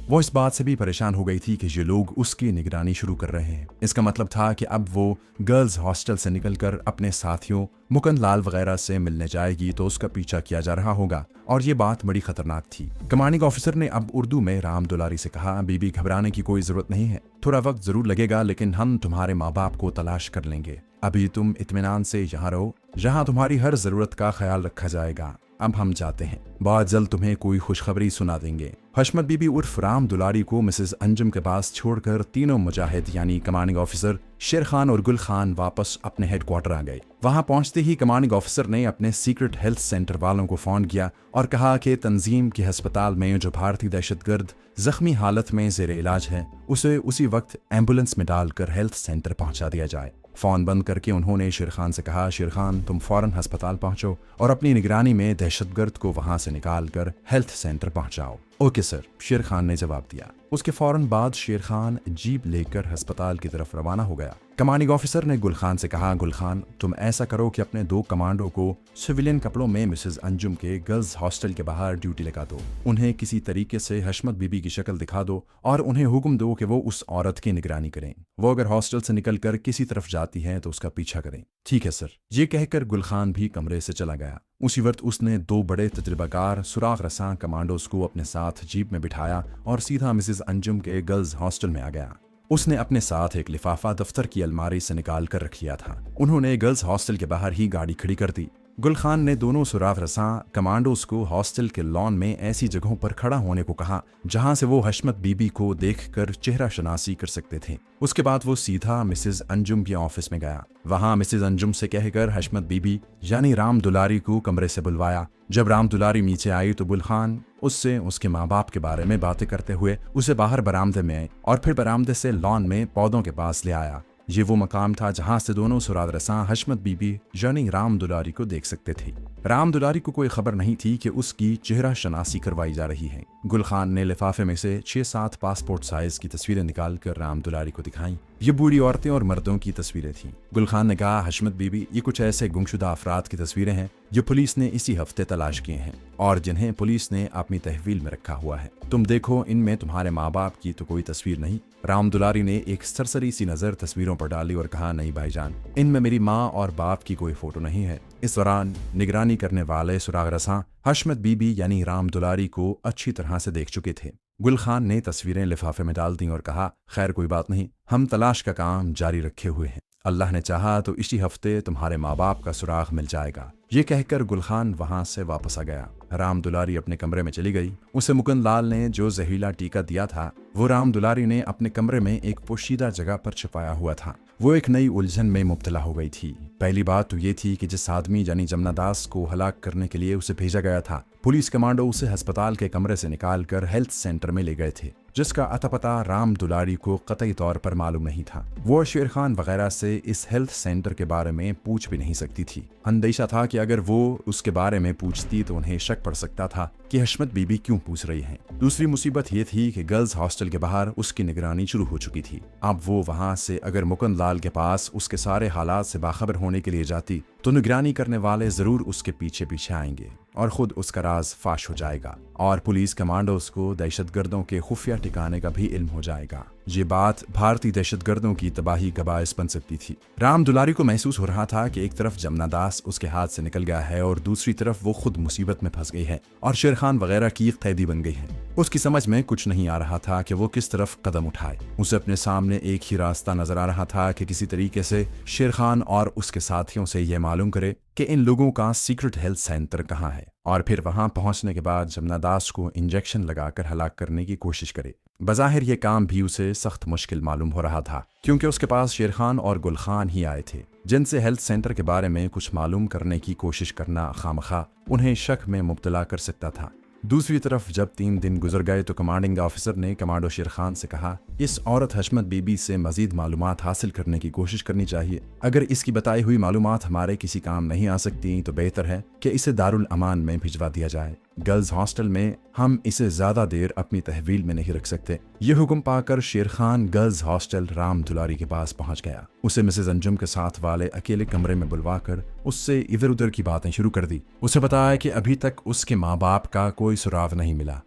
वो इस बात से भी परेशान हो गई थी कि ये लोग उसकी निगरानी शुरू कर रहे हैं। इसका मतलब था कि अब वो गर्ल्स हॉस्टल से निकलकर अपने साथियों मुकुंद लाल वगैरह से मिलने जाएगी तो उसका पीछा किया जा रहा होगा, और ये बात बड़ी खतरनाक थी। कमांडिंग ऑफिसर ने अब उर्दू में राम दुलारी से कहा, बीबी घबराने की कोई जरूरत नहीं है, थोड़ा वक्त जरूर लगेगा लेकिन हम तुम्हारे माँ बाप को तलाश कर लेंगे। अभी तुम इत्मीनान से यहाँ रहो, जहाँ तुम्हारी हर जरूरत का ख्याल रखा जाएगा। अब हम जाते हैं, बहुत जल्द तुम्हें कोई खुशखबरी सुना देंगे। हशमत बीबी उर्फ राम दुलारी को मिसेस अंजुम के पास छोड़कर तीनों मुजाहिद यानी कमांडिंग ऑफिसर शेर खान और गुल खान वापस अपने हेडक्वार्टर आ गए। वहां पहुंचते ही कमांडिंग ऑफिसर ने अपने सीक्रेट हेल्थ सेंटर वालों को फोन किया और कहा कि तंजीम के अस्पताल में जो भारतीय दहशतगर्द जख्मी हालत में जेर इलाज है उसे उसी वक्त एम्बुलेंस में डालकर हेल्थ सेंटर पहुंचा दिया जाए। फोन बंद करके उन्होंने शेर खान से कहा, शेर खान तुम फौरन अस्पताल पहुंचो और अपनी निगरानी में दहशतगर्द को वहां से निकाल कर हेल्थ सेंटर पहुंचाओ। ओके सर, शेर खान ने जवाब दिया। उसके फौरन बाद शेर खान जीप लेकर अस्पताल की तरफ रवाना हो गया। कमांडिंग ऑफिसर ने गुल खान से कहा, गुल खान तुम ऐसा करो कि अपने 2 कमांडो को सिविलियन कपड़ों में मिसेस अंजुम के गर्ल्स हॉस्टल के बाहर ड्यूटी लगा दो। उन्हें किसी तरीके से हशमत बीबी की शक्ल दिखा दो और उन्हें हुक्म दो कि वो उस औरत की निगरानी करें। वो अगर हॉस्टल से निकलकर किसी तरफ जाती है तो उसका पीछा करें। ठीक है सर। ये कहकर गुल खान भी कमरे से चला गया। उसी वक्त उसने 2 बड़े तजुर्बाकार सुराग रसां कमांडोज को अपने साथ जीप में बिठाया और सीधा मिसेस अंजुम के गर्ल्स हॉस्टल में आ गया। उसने अपने साथ एक लिफाफा दफ्तर की अलमारी से निकाल कर रख लिया था। उन्होंने गर्ल्स हॉस्टल के बाहर ही गाड़ी खड़ी कर दी। गुल खान ने दोनों सुराग रसां कमांडोज को हॉस्टल के लॉन में ऐसी जगहों पर खड़ा होने को कहा जहां से वो हशमत बीबी को देखकर चेहरा शनासी कर सकते थे। उसके बाद वो सीधा मिसेस अंजुम के ऑफिस में गया। वहां मिसेस अंजुम से कहकर हशमत बीबी यानी राम दुलारी को कमरे से बुलवाया। जब राम दुलारी नीचे आई तो गुल खान उससे उसके माँ बाप के बारे में बातें करते हुए उसे बाहर बरामदे में और फिर बरामदे से लॉन में पौधों के पास ले आया। ये वो मकाम था जहां से दोनों सुराग रसां हशमत बीबी यानी राम दुलारी को देख सकते थे। राम दुलारी को कोई खबर नहीं थी कि उसकी चेहरा शनासी करवाई जा रही है। गुल खान ने लिफाफे में से 6-7 पासपोर्ट साइज की तस्वीरें निकालकर राम दुलारी को दिखाई। ये बूढ़ी औरतें और मर्दों की तस्वीरें थीं। गुल खान ने कहा, हशमत बीबी ये कुछ ऐसे गुमशुदा अफराद की तस्वीरें हैं जो पुलिस ने इसी हफ्ते तलाश किए हैं और जिन्हें पुलिस ने अपनी तहवील में रखा हुआ है। तुम देखो, इनमें तुम्हारे माँ बाप की तो कोई तस्वीर नहीं। राम दुलारी ने एक सरसरी सी नजर तस्वीरों पर डाली और कहा, नहीं भाईजान, इनमें मेरी माँ और बाप की कोई फोटो नहीं है। इस दौरान निगरानी करने वाले सुराग रसां हशमत बीबी यानी राम दुलारी को अच्छी तरह से देख चुके थे। गुल खान ने तस्वीरें लिफाफे में डाल दी और कहा, खैर कोई बात नहीं, हम तलाश का काम जारी रखे हुए हैं। अल्लाह ने चाहा तो इसी हफ्ते तुम्हारे माँ बाप का सुराग मिल जाएगा। ये कहकर गुल खान वहां से वापस आ गया। राम दुलारी अपने कमरे में चली गई। उसे मुकुंद लाल ने जो जहरीला टीका दिया था वो राम दुलारी ने अपने कमरे में एक पोशीदा जगह पर छुपाया हुआ था। वो एक नई उलझन में मुब्तला हो गई थी। पहली बात तो ये थी कि जिस आदमी यानी जमुना दास को हलाक करने के लिए उसे भेजा गया था, पुलिस कमांडो उसे अस्पताल के कमरे से निकालकर हेल्थ सेंटर में ले गए थे, जिसका अता पता राम दुलारी को कतई तौर पर मालूम नहीं था। वो शेर खान वगैरह से इस हेल्थ सेंटर के बारे में पूछ भी नहीं सकती थी। अंदेशा था कि अगर वो उसके बारे में पूछती तो उन्हें शक पड़ सकता था कि हशमत बीबी क्यों पूछ रही हैं। दूसरी मुसीबत ये थी कि गर्ल्स हॉस्टल के बाहर उसकी निगरानी शुरू हो चुकी थी। अब वो वहां से अगर मुकुंद लाल के पास उसके सारे हालात से बाखबर होने के लिए जाती तो निगरानी करने वाले जरूर उसके पीछे पीछे आएंगे और खुद उसका राज फाश हो जाएगा और पुलिस कमांडोज को दहशतगर्दों के खुफिया ठिकाने का भी इल्म हो जाएगा। ये बात भारतीय दहशतगर्दों की तबाही का बायस बन सकती थी। राम दुलारी को महसूस हो रहा था कि एक तरफ जमुना दास उसके हाथ से निकल गया है और दूसरी तरफ वो खुद मुसीबत में फंस गई है और शेर खान वगैरह की कैदी बन गई है। उसकी समझ में कुछ नहीं आ रहा था कि वो किस तरफ कदम उठाए। उसे अपने सामने एक ही रास्ता नजर आ रहा था कि किसी तरीके से शेर खान और उसके साथियों से यह मालूम करे कि इन लोगों का सीक्रेट हेल्थ सेंटर कहाँ है और फिर वहां पहुंचने के बाद जमुना दास को इंजेक्शन लगाकर हलाक करने की कोशिश करे। बज़ाहिर ये काम भी उसे सख्त मुश्किल मालूम हो रहा था क्योंकि उसके पास शेर खान और गुल खान ही आए थे जिनसे हेल्थ सेंटर के बारे में कुछ मालूम करने की कोशिश करना खामखा उन्हें शक में मुब्तला कर सकता था। दूसरी तरफ जब 3 दिन गुजर गए तो कमांडिंग ऑफिसर ने कमांडो शेर खान से कहा, इस औरत हशमत बीबी से मजीद मालूमात हासिल करने की कोशिश करनी चाहिए। अगर इसकी बताई हुई मालूमात हमारे किसी काम नहीं आ सकती तो बेहतर है कि इसे दारुल अमान में भिजवा दिया जाए। गर्ल्स हॉस्टल में हम इसे ज्यादा देर अपनी तहवील में नहीं रख सकते। ये हुक्म पाकर शेर खान गर्ल्स हॉस्टल राम दुलारी के पास पहुंच गया। उसे मिसेज अंजुम के साथ वाले अकेले कमरे में बुलवाकर उससे इधर उधर की बातें शुरू कर दी। उसे बताया कि अभी तक उसके माँ बाप का कोई सुराग नहीं मिला।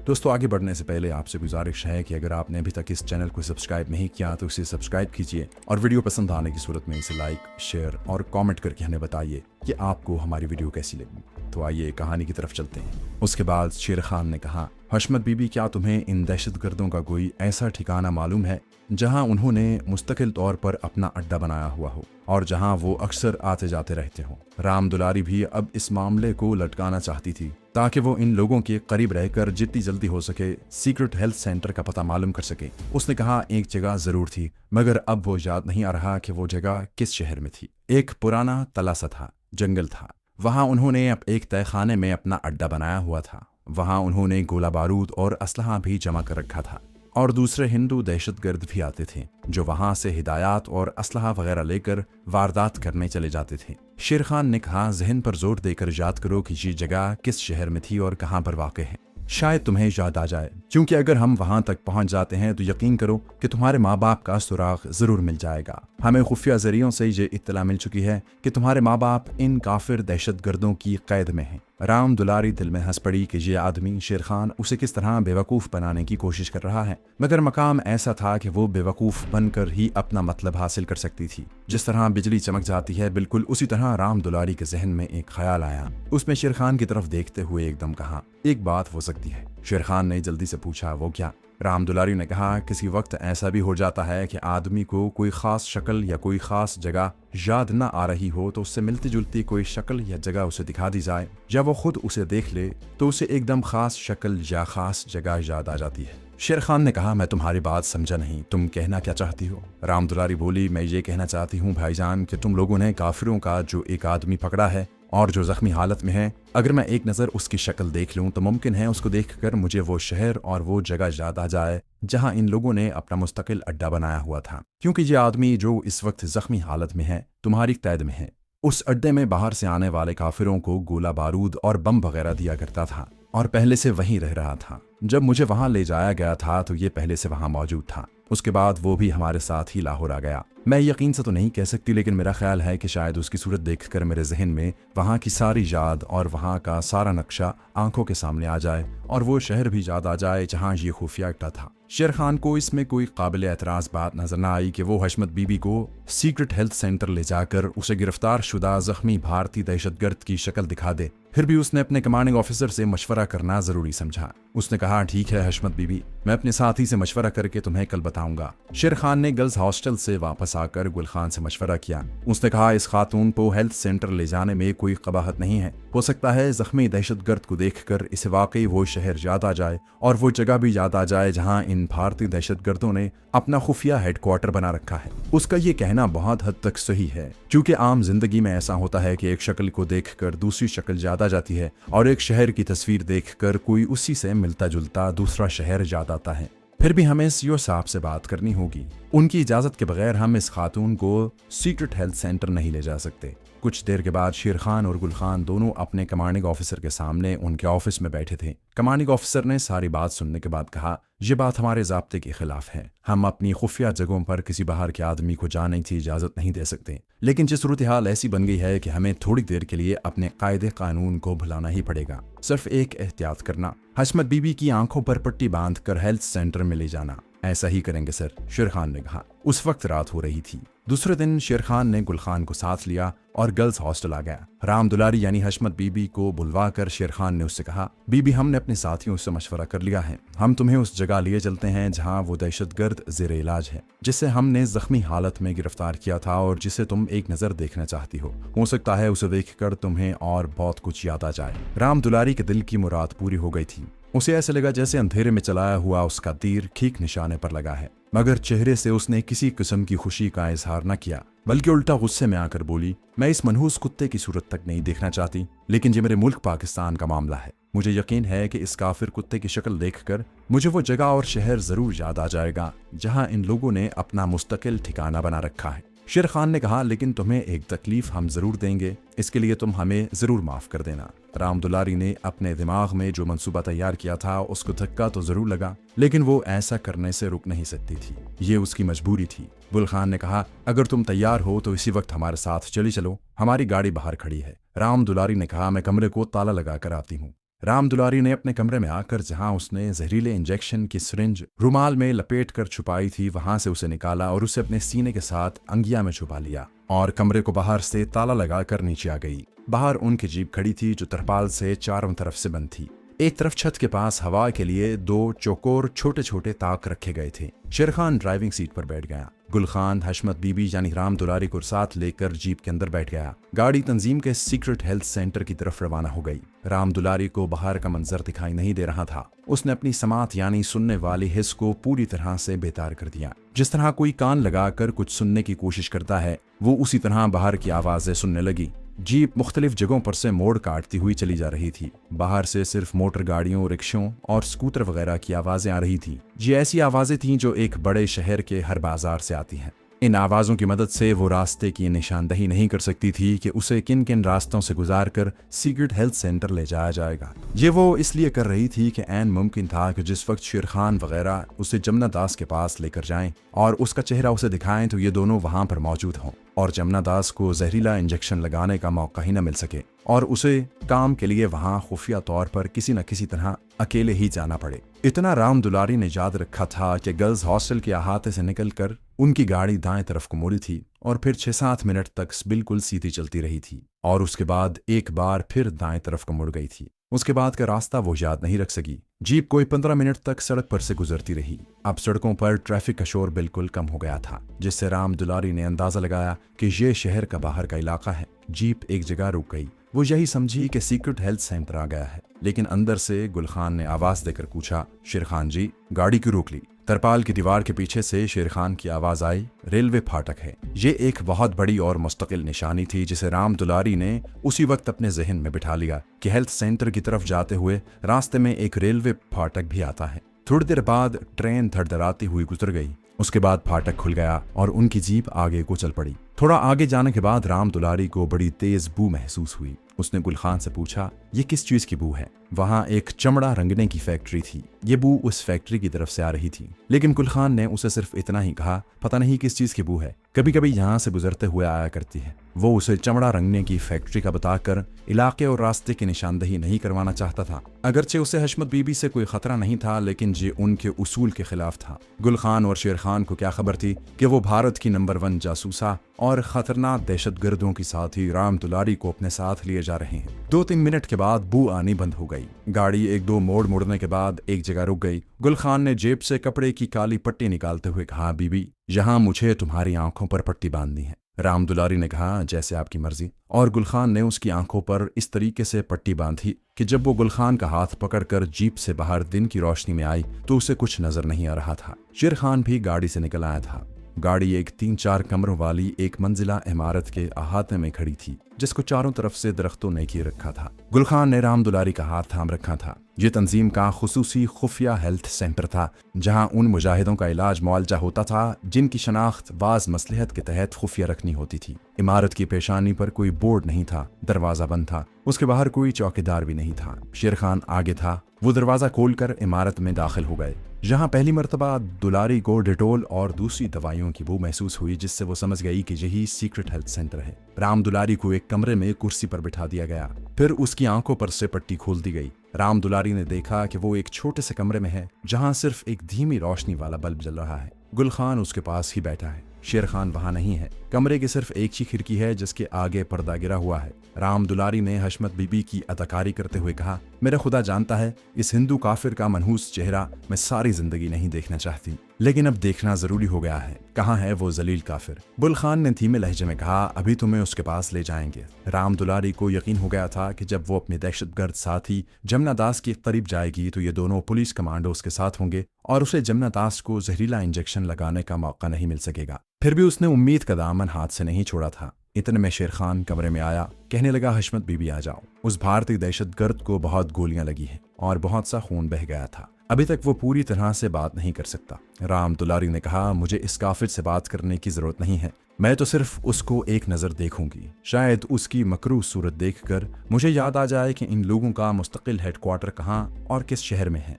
दोस्तों, आगे बढ़ने से पहले आपसे गुजारिश है कि अगर आपने अभी तक इस चैनल को सब्सक्राइब नहीं किया तो इसे सब्सक्राइब कीजिए और वीडियो पसंद आने की सूरत में इसे लाइक, शेयर और कमेंट करके हमें बताइए कि आपको हमारी वीडियो कैसी लगी। तो आइए कहानी की तरफ चलते हैं। उसके बाद शेर खान ने कहा, हशमत बीबी, क्या तुम्हें इन दहशतगर्दों का कोई ऐसा ठिकाना मालूम है जहां उन्होंने मुस्तकिल तौर पर अपना अड्डा बनाया हुआ हो और जहां वो अक्सर आते जाते रहते हों? राम दुलारी भी अब इस मामले को लटकाना चाहती थी ताकि वो इन लोगों के करीब रहकर जितनी जल्दी हो सके सीक्रेट हेल्थ सेंटर का पता मालूम कर सके। उसने कहा, एक जगह जरूर थी, मगर अब वो याद नहीं आ रहा कि वो जगह किस शहर में थी। एक पुराना तलासा था, जंगल था। वहां उन्होंने एक तहखाने में अपना अड्डा बनाया हुआ था। वहां उन्होंने गोला बारूद और असलहा भी जमा कर रखा था और दूसरे हिंदू दहशतगर्द भी आते थे जो वहां से हिदायत और असलहा वगैरह लेकर वारदात करने चले जाते थे। शेर खान ने कहा, जहन पर जोर देकर याद करो कि ये जगह किस शहर में थी और कहां पर वाक़ है। शायद तुम्हें याद आ जाए, क्योंकि अगर हम वहां तक पहुंच जाते हैं तो यकीन करो कि तुम्हारे माँ बाप का सुराग जरूर मिल जाएगा। हमें खुफिया जरियों से ये इत्तला मिल चुकी है कि तुम्हारे माँ बाप इन काफिर दहशतगर्दों की कैद में हैं। राम दुलारी दिल में हंस पड़ी कि ये आदमी शेर खान उसे किस तरह बेवकूफ़ बनाने की कोशिश कर रहा है, मगर मकाम ऐसा था कि वो बेवकूफ़ बनकर ही अपना मतलब हासिल कर सकती थी। जिस तरह बिजली चमक जाती है, बिल्कुल उसी तरह राम दुलारी के जहन में एक ख्याल आया। उसने शेर खान की तरफ देखते हुए एकदम कहा, एक बात हो सकती है। शेर खान ने जल्दी से पूछा, वो क्या? राम दुलारी ने कहा, किसी वक्त ऐसा भी हो जाता है कि आदमी को कोई ख़ास शक्ल या कोई ख़ास जगह याद न आ रही हो तो उससे मिलती जुलती कोई शक्ल या जगह उसे दिखा दी जाए, या वो खुद उसे देख ले तो उसे एकदम ख़ास शक्ल या ख़ास जगह याद आ जाती है। शेर खान ने कहा, मैं तुम्हारी बात समझा नहीं, तुम कहना क्या चाहती हो? राम दुलारी बोली, मैं ये कहना चाहती हूँ भाईजान कि तुम लोगों ने काफिरों का जो एक आदमी पकड़ा है और जो जख्मी हालत में है, अगर मैं एक नज़र उसकी शक्ल देख लूं तो मुमकिन है उसको देखकर मुझे वो शहर और वो जगह याद आ जाए जहां इन लोगों ने अपना मुस्तकिल अड्डा बनाया हुआ था। क्योंकि ये आदमी जो इस वक्त जख्मी हालत में है तुम्हारी कैद में है। उस अड्डे में बाहर से आने वाले काफिरों को गोला बारूद और बम वगैरह दिया करता था और पहले से वहीं रह रहा था। जब मुझे वहां ले जाया गया था तो ये पहले से वहां मौजूद था। उसके बाद वो भी हमारे साथ ही लाहौर आ गया। मैं यकीन से तो नहीं कह सकती, लेकिन मेरा ख्याल है कि शायद उसकी सूरत देखकर मेरे जहन में वहाँ की सारी याद और वहाँ का सारा नक्शा आंखों के सामने आ जाए और वो शहर भी याद आ जाए जहाँ ये खुफिया अड्डा था। शेर खान को इसमें कोई काबिल एतराज़ बात नजर न आई कि वो हशमत बीबी को सीक्रेट हेल्थ सेंटर ले जाकर उसे गिरफ्तार शुदा जख्मी भारतीय दहशतगर्द की शक्ल दिखा दे। फिर भी उसने अपने कमांडिंग ऑफिसर से मशवरा करना जरूरी समझा। उसने कहा, ठीक है हशमत बीबी, मैं अपने साथी से मशवरा करके तुम्हें कल बताऊंगा। शेर खान ने गर्ल्स हॉस्टल से वापस आकर गुल खान से मशवरा किया। उसने कहा, इस खातून को हेल्थ सेंटर ले जाने में कोई कबाहत नहीं है। हो सकता है जख्मी दहशतगर्द को देखकर इसे वाकई वो शहर याद आ जाए और वो जगह भी याद आ जाए जहां इन भारतीय दहशतगर्दों ने अपना खुफिया हेडक्वार्टर बना रखा है। उसका ये कहना बहुत हद तक सही है, क्योंकि आम जिंदगी में ऐसा होता है कि एक शक्ल को देखकर दूसरी शक्ल याद आ जाती है और एक शहर की तस्वीर देखकर कोई उसी से मिलता जुलता दूसरा शहर याद आता है। फिर भी हमें सीओ साहब से बात करनी होगी। उनकी इजाज़त के बगैर हम इस खातून को सीक्रेट हेल्थ सेंटर नहीं ले जा सकते। कुछ देर के बाद शेर खान और गुल खान दोनों अपने कमांडिंग ऑफिसर के सामने उनके ऑफिस में बैठे थे। कमांडिंग ऑफिसर ने सारी बात सुनने के बाद कहा, यह बात हमारे ज़ाब्ते के खिलाफ है। हम अपनी खुफिया जगहों पर किसी बाहर के आदमी को जाने की इजाज़त नहीं दे सकते, लेकिन जिस सूरत हाल ऐसी बन गई है कि हमें थोड़ी देर के लिए अपने कायदे कानून को भुलाना ही पड़ेगा। सिर्फ एक एहतियात करना, हशमत बीबी की आंखों पर पट्टी बांधकर हेल्थ सेंटर में ले जाना। ऐसा ही करेंगे सर, शेर खान ने कहा। उस वक्त रात हो रही थी। दूसरे दिन शेर खान ने गुल खान को साथ लिया और गर्ल्स हॉस्टल आ गया। राम दुलारी यानी हशमत बीबी को बुलवा कर शेर खान ने उससे कहा, बीबी, हमने अपने साथियों से मशवरा कर लिया है। हम तुम्हें उस जगह लिए चलते हैं जहां वो दहशतगर्द ज़ेरे इलाज है जिसे हमने जख्मी हालत में गिरफ्तार किया था और जिसे तुम एक नज़र देखना चाहती हो सकता है उसे देखकर तुम्हें और बहुत कुछ याद आ जाए। राम दुलारी के दिल की मुराद पूरी हो गई थी। उसे ऐसे लगा जैसे अंधेरे में चलाया हुआ उसका तीर ठीक निशाने पर लगा है, मगर चेहरे से उसने किसी किस्म की खुशी का इजहार न किया, बल्कि उल्टा गुस्से में आकर बोली, मैं इस मनहूस कुत्ते की सूरत तक नहीं देखना चाहती, लेकिन ये मेरे मुल्क पाकिस्तान का मामला है। मुझे यकीन है कि इस काफिर कुत्ते की शक्ल देखकर मुझे वो जगह और शहर जरूर याद आ जाएगा जहां इन लोगों ने अपना मुस्तकिल ठिकाना बना रखा है। शेर खान ने कहा, लेकिन तुम्हें एक तकलीफ हम जरूर देंगे, इसके लिए तुम हमें जरूर माफ कर देना। राम दुलारी ने अपने दिमाग में जो मंसूबा तैयार किया था उसको धक्का तो जरूर लगा, लेकिन वो ऐसा करने से रुक नहीं सकती थी। ये उसकी मजबूरी थी। गुल खान ने कहा, अगर तुम तैयार हो तो इसी वक्त हमारे साथ चली चलो, हमारी गाड़ी बाहर खड़ी है। राम दुलारी ने कहा, मैं कमरे को ताला लगा कर आती हूँ। राम दुलारी ने अपने कमरे में आकर जहां उसने जहरीले इंजेक्शन की सिरिंज रुमाल में लपेट कर छुपाई थी वहां से उसे निकाला और उसे अपने सीने के साथ अंगिया में छुपा लिया और कमरे को बाहर से ताला लगाकर नीचे आ गई। बाहर उनकी जीप खड़ी थी जो तरपाल से चारों तरफ से बंद थी। एक तरफ छत के पास हवा के लिए 2 चौकोर छोटे छोटे ताक रखे गए थे। शेर खान ड्राइविंग सीट पर बैठ गया। गुल खान हशमत बीबी यानी राम दुलारी को साथ लेकर जीप के अंदर बैठ गया। गाड़ी तंजीम के सीक्रेट हेल्थ सेंटर की तरफ रवाना हो गई। राम दुलारी को बाहर का मंजर दिखाई नहीं दे रहा था। उसने अपनी समात यानी सुनने वाली हिस्स को पूरी तरह से बेतार कर दिया। जिस तरह कोई कान लगाकर कुछ सुनने की कोशिश करता है वो उसी तरह बाहर की आवाजें सुनने लगी। जीप मुख्तलिफ जगहों पर से मोड़ काटती हुई चली जा रही थी। बाहर से सिर्फ मोटर गाड़ियों, रिक्शों और स्कूटर वगैरह की आवाजें आ रही थी। ये ऐसी आवाजें थीं जो एक बड़े शहर के हर बाजार से आती हैं। इन आवाज़ों की मदद से वो रास्ते की निशानदही नहीं कर सकती थी कि उसे किन किन रास्तों से गुजार कर सीक्रेट हेल्थ सेंटर ले जाया जाएगा। ये वो इसलिए कर रही थी कि ऐन मुमकिन था कि जिस वक्त शेर खान वगैरह उसे जमुना दास के पास लेकर जाएं और उसका चेहरा उसे दिखाएं तो ये दोनों वहां पर मौजूद हों और जमुना दास को जहरीला इंजेक्शन लगाने का मौका ही न मिल सके और उसे काम के लिए वहां खुफिया तौर पर किसी न किसी तरह अकेले ही जाना पड़े। इतना राम दुलारी ने याद रखा था कि गर्ल्स हॉस्टल के अहाते से निकलकर उनकी गाड़ी दाएं तरफ को मुड़ी थी और फिर 6-7 मिनट तक बिल्कुल सीधी चलती रही थी और उसके बाद एक बार फिर दाएं तरफ को मुड़ गई थी। उसके बाद का रास्ता वो याद नहीं रख सकी। जीप कोई 15 मिनट तक सड़क पर से गुजरती रही। अब सड़कों पर ट्रैफिक का शोर बिल्कुल कम हो गया था, जिससे राम दुलारी ने अंदाजा लगाया कि ये शहर का बाहर का इलाका है। जीप एक जगह रुक गई। वो यही समझी कि सीक्रेट हेल्थ सेंटर आ गया है, लेकिन अंदर से गुल खान ने आवाज देकर पूछा, शेर खान जी, गाड़ी क्यों रोक ली? तरपाल की दीवार के पीछे से शेर खान की आवाज आई, रेलवे फाटक है। ये एक बहुत बड़ी और मुस्तकिल निशानी थी जिसे राम दुलारी ने उसी वक्त अपने जहन में बिठा लिया कि हेल्थ सेंटर की तरफ जाते हुए रास्ते में एक रेलवे फाटक भी आता है। थोड़ी देर बाद ट्रेन धड़धड़ाती हुई गुजर गई। उसके बाद फाटक खुल गया और उनकी जीप आगे को चल पड़ी। थोड़ा आगे जाने के बाद राम दुलारी को बड़ी तेज बू महसूस हुई। उसने गुल खान से पूछा, ये किस चीज की बू है? वहां एक चमड़ा रंगने की फैक्ट्री थी। ये बू उस फैक्ट्री की तरफ से आ रही थी, लेकिन गुल खान ने उसे सिर्फ इतना ही कहा, पता नहीं किस चीज की बू है, कभी कभी यहाँ से गुजरते हुए आया करती है। वो उसे चमड़ा रंगने की फैक्ट्री का बताकर इलाके और रास्ते की निशानदही नहीं करवाना चाहता था। अगरचे उसे हशमत बीबी से कोई खतरा नहीं था, लेकिन ये उनके उसूल के खिलाफ था। गुल खान और शेर खान को क्या खबर थी कि वो भारत की नंबर 1 जासूसा और खतरनाक दहशतगर्दों के साथ ही राम दुलारी को अपने साथ लिए जा रहे हैं। 2-3 मिनट के बाद बू आनी बंद हो गई। गाड़ी 1-2 मोड़ मुड़ने के बाद एक जगह रुक गई। गुल खान ने जेब से कपड़े की काली पट्टी निकालते हुए कहा, बीबी, यहाँ मुझे तुम्हारी आंखों पर पट्टी बांधनी है। राम दुलारी ने कहा, जैसे आपकी मर्जी। और गुल खान ने उसकी आंखों पर इस तरीके से पट्टी बांधी कि जब वो गुल खान का हाथ पकड़कर जीप से बाहर दिन की रोशनी में आई तो उसे कुछ नजर नहीं आ रहा था। शेर खान भी गाड़ी से निकल आया था। गाड़ी एक 3-4 कमरों वाली एक मंजिला इमारत के अहाते में खड़ी थी, जिसको चारों तरफ से दरख्तों ने घेर रखा था। गुल खान ने राम दुलारी का हाथ थाम रखा था। ये तंजीम का खुसूसी खुफिया हेल्थ सेंटर था, जहां उन मुजाहिदों का इलाज मुआलजा होता था जिनकी शनाख्त बाज मसलहत के तहत खुफिया रखनी होती थी। इमारत की पेशानी पर कोई बोर्ड नहीं था, दरवाजा बंद था। उसके बाहर कोई चौकीदार भी नहीं था। शेर खान आगे था। वो दरवाजा खोलकर इमारत में दाखिल हो गए। जहां पहली मर्तबा दुलारी को डेटोल और दूसरी दवाइयों की बू महसूस हुई, जिससे वो समझ गई कि यही सीक्रेट हेल्थ सेंटर है। राम दुलारी को एक कमरे में कुर्सी पर बिठा दिया गया। फिर उसकी आंखों पर से पट्टी खोल दी गई। राम दुलारी ने देखा कि वो एक छोटे से कमरे में है, जहां सिर्फ एक धीमी रोशनी वाला बल्ब जल रहा है। गुल खान उसके पास ही बैठा है। शेर खान वहां नहीं है। कमरे की सिर्फ एक ही खिड़की है जिसके आगे पर्दा गिरा हुआ है। राम दुलारी ने हशमत बीबी की अदाकारी करते हुए कहा, मेरा खुदा जानता है इस हिंदू काफिर का मनहूस चेहरा मैं सारी जिंदगी नहीं देखना चाहती, लेकिन अब देखना जरूरी हो गया है। कहाँ है वो जलील काफिर? गुल खान ने धीमे लहजे में कहा, अभी तुम्हें उसके पास ले जाएंगे। राम दुलारी को यकीन हो गया था कि जब वो अपने दहशतगर्द साथी जमुना दास के करीब जाएगी तो ये दोनों पुलिस कमांडोज के साथ होंगे और उसे जमुना दास को जहरीला इंजेक्शन लगाने का मौका नहीं मिल सकेगा। फिर भी उसने उम्मीद का दामन हाथ से नहीं छोड़ा था। इतने में शेर खान कमरे में आया। कहने लगा, हशमत बीबी आ जाओ। उस भारतीय दहशतगर्द को बहुत गोलियां लगी हैं और बहुत सा खून बह गया था। अभी तक वो पूरी तरह से बात नहीं कर सकता। राम दुलारी ने कहा, मुझे इस काफिर से बात करने की जरूरत नहीं है। मैं तो सिर्फ उसको एक नज़र देखूंगी। शायद उसकी मकरूह सूरत देखकर मुझे याद आ जाए कि इन लोगों का मुस्तकिल हेडक्वार्टर कहाँ और किस शहर में है।